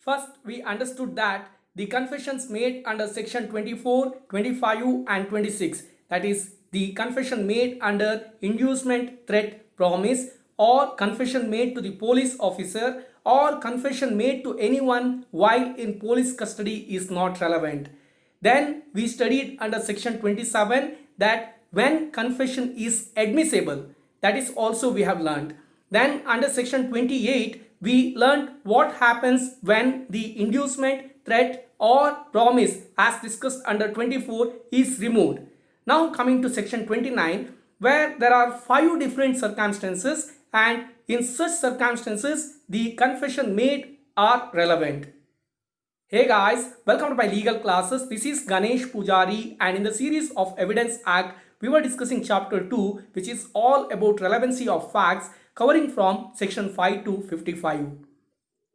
First, we understood that the confessions made under section 24, 25 and 26, that is the confession made under inducement, threat, promise, or confession made to the police officer or confession made to anyone while in police custody is not relevant. Then we studied under section 27 that when confession is admissible, that is also we have learned. Then under section 28 we learned what happens when the inducement, threat or promise as discussed under 24 is removed. Now coming to section 29, where there are 5 different circumstances, and in such circumstances the confession made are relevant. Hey guys, welcome to my legal classes. This is Ganesh Pujari, and in the series of Evidence Act we were discussing chapter 2, which is all about relevancy of facts, covering from section 5 to 55.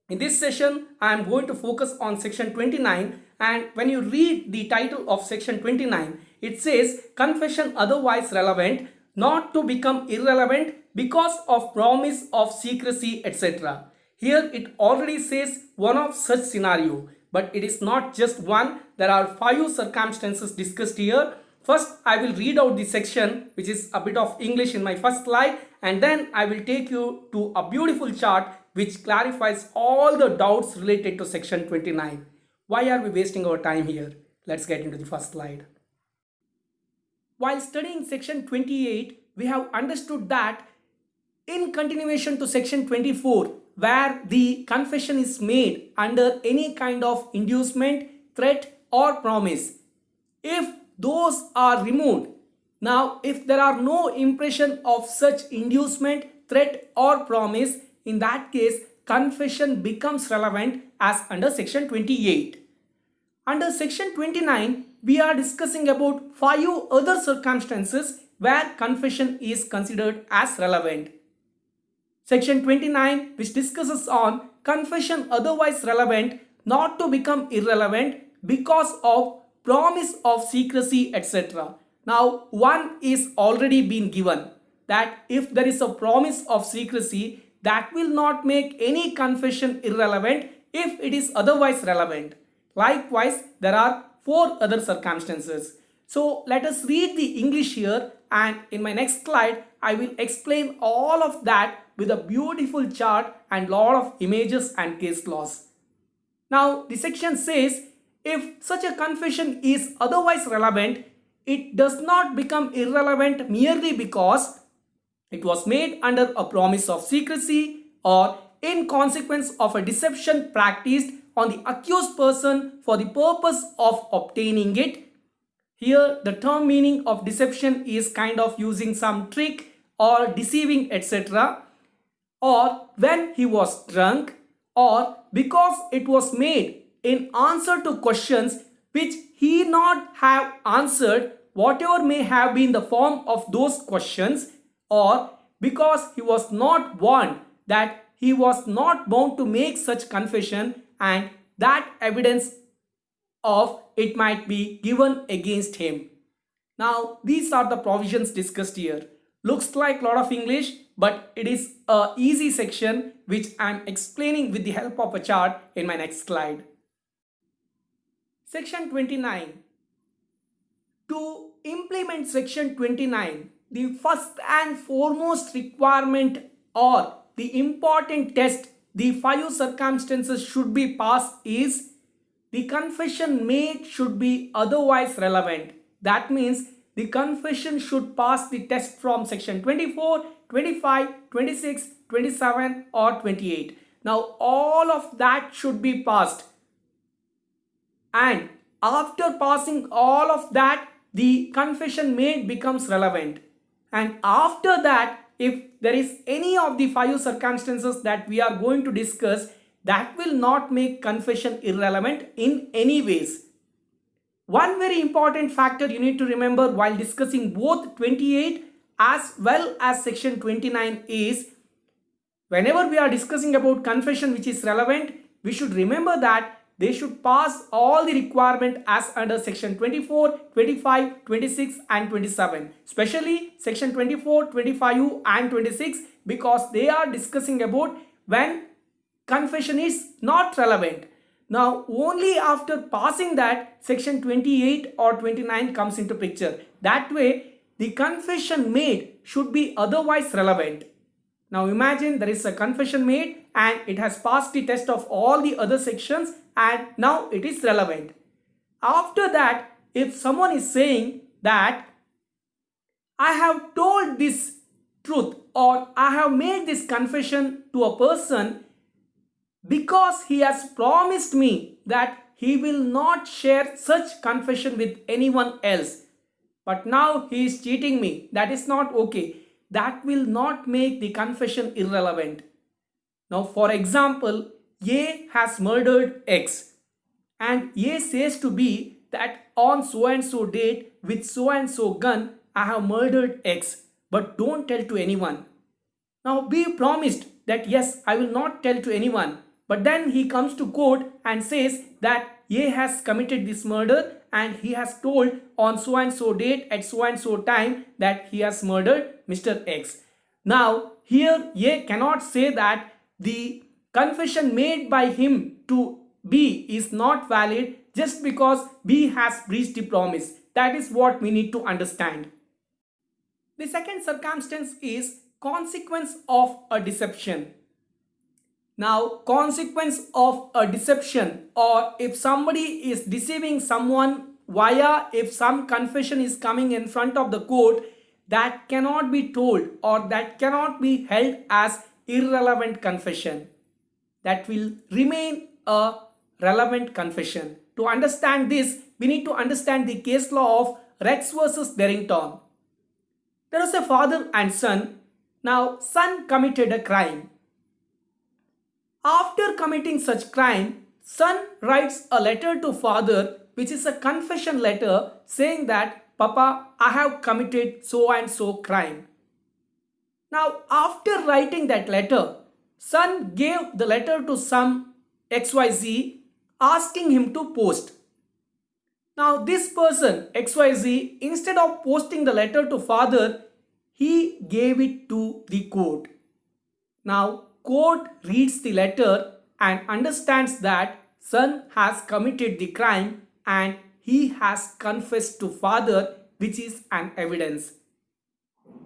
In this session, I am going to focus on section 29, and when you read the title of section 29, it says confession otherwise relevant, not to become irrelevant because of promise of secrecy, etc. Here it already says one of such scenario, but it is not just one. There are 5 circumstances discussed here. First, I will read out the section, which is a bit of English in my first slide, and then I will take you to a beautiful chart which clarifies all the doubts related to section 29. Why are we wasting our time here? Let's get into the first slide. While studying section 28, we have understood that in continuation to section 24, where the confession is made under any kind of inducement, threat or promise, if those are removed, now if there are no impression of such inducement, threat or promise, in that case confession becomes relevant as under section 28. Under section 29, we are discussing about 5 other circumstances where confession is considered as relevant. Section 29, which discusses on confession otherwise relevant, not to become irrelevant because of promise of secrecy, etc. Now, one is already been given, that if there is a promise of secrecy, that will not make any confession irrelevant if it is otherwise relevant. Likewise, there are 4 other circumstances. So let us read the English here, and in my next slide I will explain all of that with a beautiful chart and lot of images and case laws. Now the section says, if such a confession is otherwise relevant, it does not become irrelevant merely because it was made under a promise of secrecy or in consequence of a deception practiced on the accused person for the purpose of obtaining it. Here the term meaning of deception is kind of using some trick or deceiving, etc. Or when he was drunk, or because it was made in answer to questions which he not have answered, whatever may have been the form of those questions, or because he was not warned that he was not bound to make such confession and that evidence of it might be given against him. Now these are the provisions discussed here. Looks like a lot of English, but it is a easy section which I am explaining with the help of a chart in my next slide. Section 29. To implement section 29, the first and foremost requirement or the important test the 5 circumstances should be passed is the confession made should be otherwise relevant. That means the confession should pass the test from section 24, 25, 26, 27 or 28. Now all of that should be passed, and after passing all of that the confession made becomes relevant, and after that if there is any of the 5 circumstances that we are going to discuss, that will not make confession irrelevant in any ways. One very important factor you need to remember while discussing both 28 as well as section 29 is, whenever we are discussing about confession which is relevant, we should remember that they should pass all the requirement as under section 24, 25, 26 and 27. Especially section 24, 25 and 26, because they are discussing about when confession is not relevant. Now only after passing that, section 28 or 29 comes into picture. That way the confession made should be otherwise relevant. Now imagine there is a confession made and it has passed the test of all the other sections and now it is relevant. After that, if someone is saying that I have told this truth or I have made this confession to a person because he has promised me that he will not share such confession with anyone else, but now he is cheating me, that is not okay. That will not make the confession irrelevant. Now for example, A has murdered X and A says to B that on so and so date with so and so gun I have murdered X, but don't tell to anyone. Now B promised that yes, I will not tell to anyone, but then he comes to court and says that A has committed this murder and he has told on so and so date at so and so time that he has murdered Mr. X. Now here A cannot say that the confession made by him to B is not valid just because B has breached the promise. That is what we need to understand. The second circumstance is consequence of a deception. Now, consequence of a deception, or if somebody is deceiving someone via if some confession is coming in front of the court, that cannot be told or that cannot be held as irrelevant confession. That will remain a relevant confession. To understand this, we need to understand the case law of Rex versus Derrington. There was a father and son. Now, son committed a crime. After committing such crime, son writes a letter to father, which is a confession letter saying that, Papa, I have committed so and so crime. Now, after writing that letter, son gave the letter to some XYZ asking him to post. Now, this person XYZ, instead of posting the letter to father, he gave it to the court. Now, court reads the letter and understands that son has committed the crime and he has confessed to father, which is an evidence.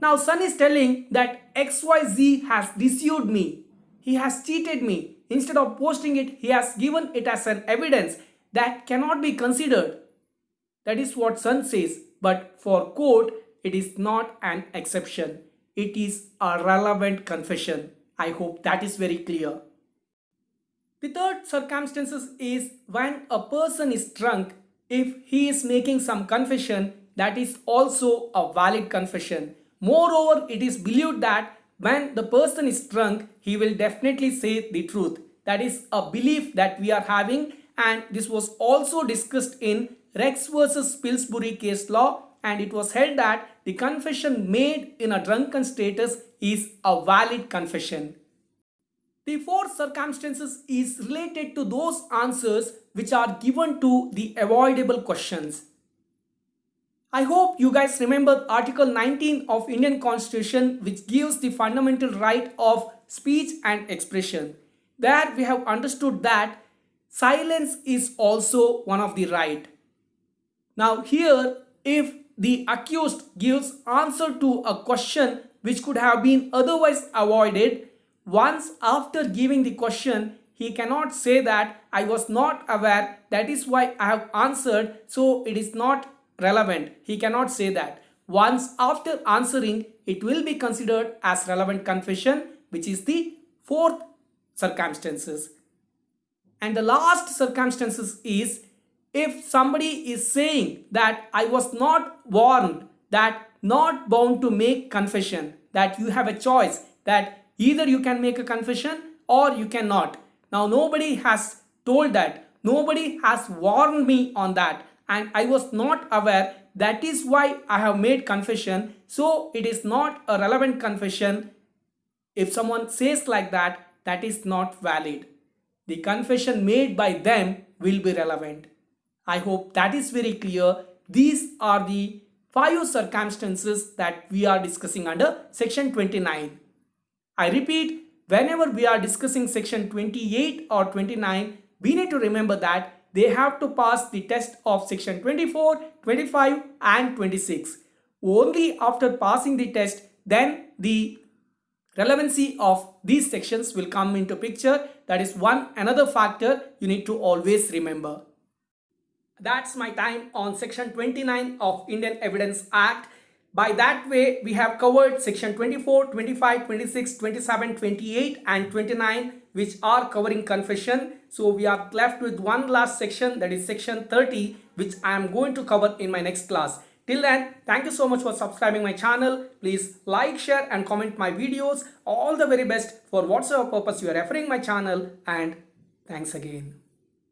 Now son is telling that XYZ has deceived me. He has cheated me. Instead of posting it, he has given it as an evidence that cannot be considered. That is what son says. But for court, it is not an exception. It is a relevant confession. I hope that is very clear. The third circumstances is when a person is drunk, if he is making some confession, that is also a valid confession. Moreover, it is believed that when the person is drunk, he will definitely say the truth. That is a belief that we are having, and this was also discussed in Rex versus Pillsbury case law, and it was held that the confession made in a drunken status is a valid confession. The fourth circumstances is related to those answers which are given to the avoidable questions. I hope you guys remember Article 19 of Indian Constitution, which gives the fundamental right of speech and expression. There we have understood that silence is also one of the right. Now here, if the accused gives answer to a question which could have been otherwise avoided, once after giving the question, he cannot say that I was not aware, that is why I have answered, so it is not relevant. He cannot say that. Once after answering, it will be considered as relevant confession, which is the fourth circumstances. And the last circumstances is if somebody is saying that I was not warned, that not bound to make confession, that you have a choice, that either you can make a confession or you cannot. Now nobody has told that, nobody has warned me on that, and I was not aware, that is why I have made confession, so it is not a relevant confession. If someone says like that, that is not valid. The confession made by them will be relevant. I hope that is very clear. These are the 5 circumstances that we are discussing under section 29. I repeat, whenever we are discussing section 28 or 29, we need to remember that they have to pass the test of section 24, 25 and 26. Only after passing the test, then the relevancy of these sections will come into picture. That is one another factor you need to always remember. That's my time on section 29 of Indian Evidence Act. By that way, we have covered section 24, 25, 26, 27, 28 and 29, which are covering confession. So we are left with one last section, that is section 30, which I am going to cover in my next class. Till then, thank you so much for subscribing my channel. Please like, share and comment my videos. All the very best for whatsoever purpose you are referring my channel, and thanks again.